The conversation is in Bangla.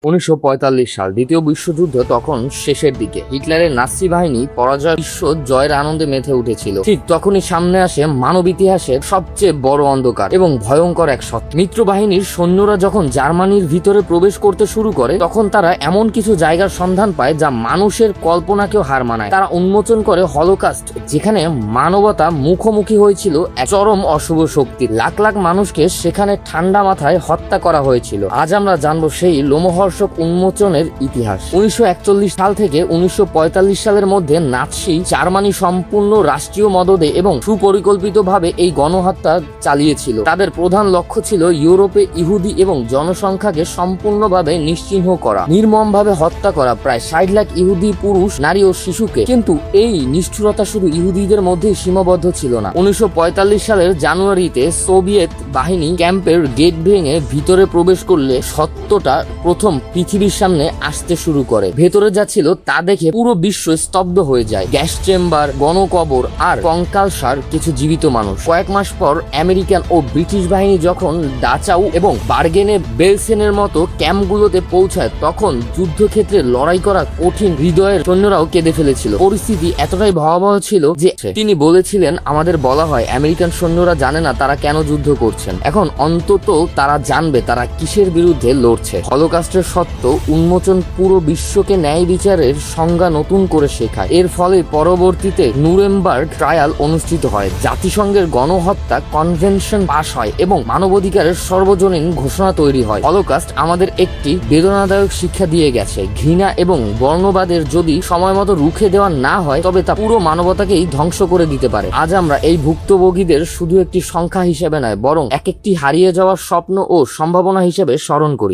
1945 সাল দ্বিতীয় বিশ্বযুদ্ধ তখন শেষের দিকে। হিটলারের নাৎসি বাহিনী পরাজয় বিশ্ব জয়ের আনন্দে মেতে উঠেছিল। ঠিক তখনই সামনে আসে মানব ইতিহাসের সবচেয়ে বড় অন্ধকার এবং ভয়ঙ্কর এক সত্য। মিত্র বাহিনীর সৈন্যরা যখন জার্মানির ভিতরে প্রবেশ করতে শুরু করে, তখন তারা এমন কিছু জায়গার সন্ধান পায় যা মানুষের কল্পনাকেও হার মানায়। তারা উন্মোচন করে হলোকাস্ট, যেখানে মানবতা মুখোমুখি হয়েছিল এক চরম অশুভ শক্তির। লাখ লাখ মানুষকে সেখানে ঠান্ডা মাথায় হত্যা করা হয়েছিল। আজ আমরা জানবো সেই লোমহর্ষক উন্মোচনের ইতিহাস। 1941 সাল থেকে 1945 সালের মধ্যে নাৎসি জার্মানি সম্পূর্ণ রাষ্ট্রীয় মদদে এবং সুপরিকল্পিতভাবে এই গণহত্যা চালিয়েছিল। তাদের প্রধান লক্ষ্য ছিল ইউরোপে ইহুদি এবং জনসংখ্যাকে সম্পূর্ণভাবে নিশ্চিহ্ন করা, নির্মমভাবে হত্যা করা প্রায় 60 লাখ ইহুদি পুরুষ, নারী ও শিশুকে। কিন্তু এই নিষ্ঠুরতা শুধু ইহুদিদের মধ্যেই সীমাবদ্ধ ছিল না। 1945 সালের জানুয়ারিতে সোভিয়েত বাহিনী ক্যাম্পের গেট ভেঙে ভিতরে প্রবেশ করলে সত্যটা প্রথম পৃথিবীর সামনে আসতে শুরু করে। ভেতরে যা ছিল তা দেখে পুরো বিশ্ব স্তব্ধ হয়ে যায়। গ্যাস চেম্বার, গণকবর আর কঙ্কালসার কিছু জীবিত মানুষ। কয়েক মাস পর আমেরিকান ও ব্রিটিশ বাহিনী যখন ডাচাউ এবং বার্গেনে বেলসেনের মতো ক্যাম্পগুলোতে পৌঁছায়, তখন যুদ্ধক্ষেত্রে লড়াই করা কঠিন হৃদয়ের সৈন্যরাও কেঁদে ফেলেছিল। পরিস্থিতি এতটাই ভয়াবহ ছিল যে তিনি বলেছিলেন, আমাদের বলা হয় আমেরিকান সৈন্যরা জানে না তারা কেন যুদ্ধ করছেন, এখন অন্তত তারা জানবে তারা কিসের বিরুদ্ধে লড়ছে। হলোকাস্টের সত্য উন্মোচন পুরো বিশ্বকে ন্যায় বিচারের সংজ্ঞা নতুন করে শেখায়। এর ফলে পরবর্তীতে নুরেমবার্গ ট্রায়াল অনুষ্ঠিত হয়, জাতিসংঘের গণহত্যা কনভেনশন পাস হয় এবং মানবাধিকারের সর্বজনীন ঘোষণা তৈরি হয়। হলোকাস্ট আমাদের একটি বেদনাদায়ক শিক্ষা দিয়ে গেছে। ঘৃণা এবং বর্ণবাদের যদি সময় মতো রুখে দেওয়া না হয়, তবে তা পুরো মানবতাকেই ধ্বংস করে দিতে পারে। আজ আমরা এই ভুক্তভোগীদের শুধু একটি সংখ্যা হিসেবে নয়, বরং এক একটি হারিয়ে যাওয়ার স্বপ্ন ও সম্ভাবনা হিসেবে স্মরণ করি।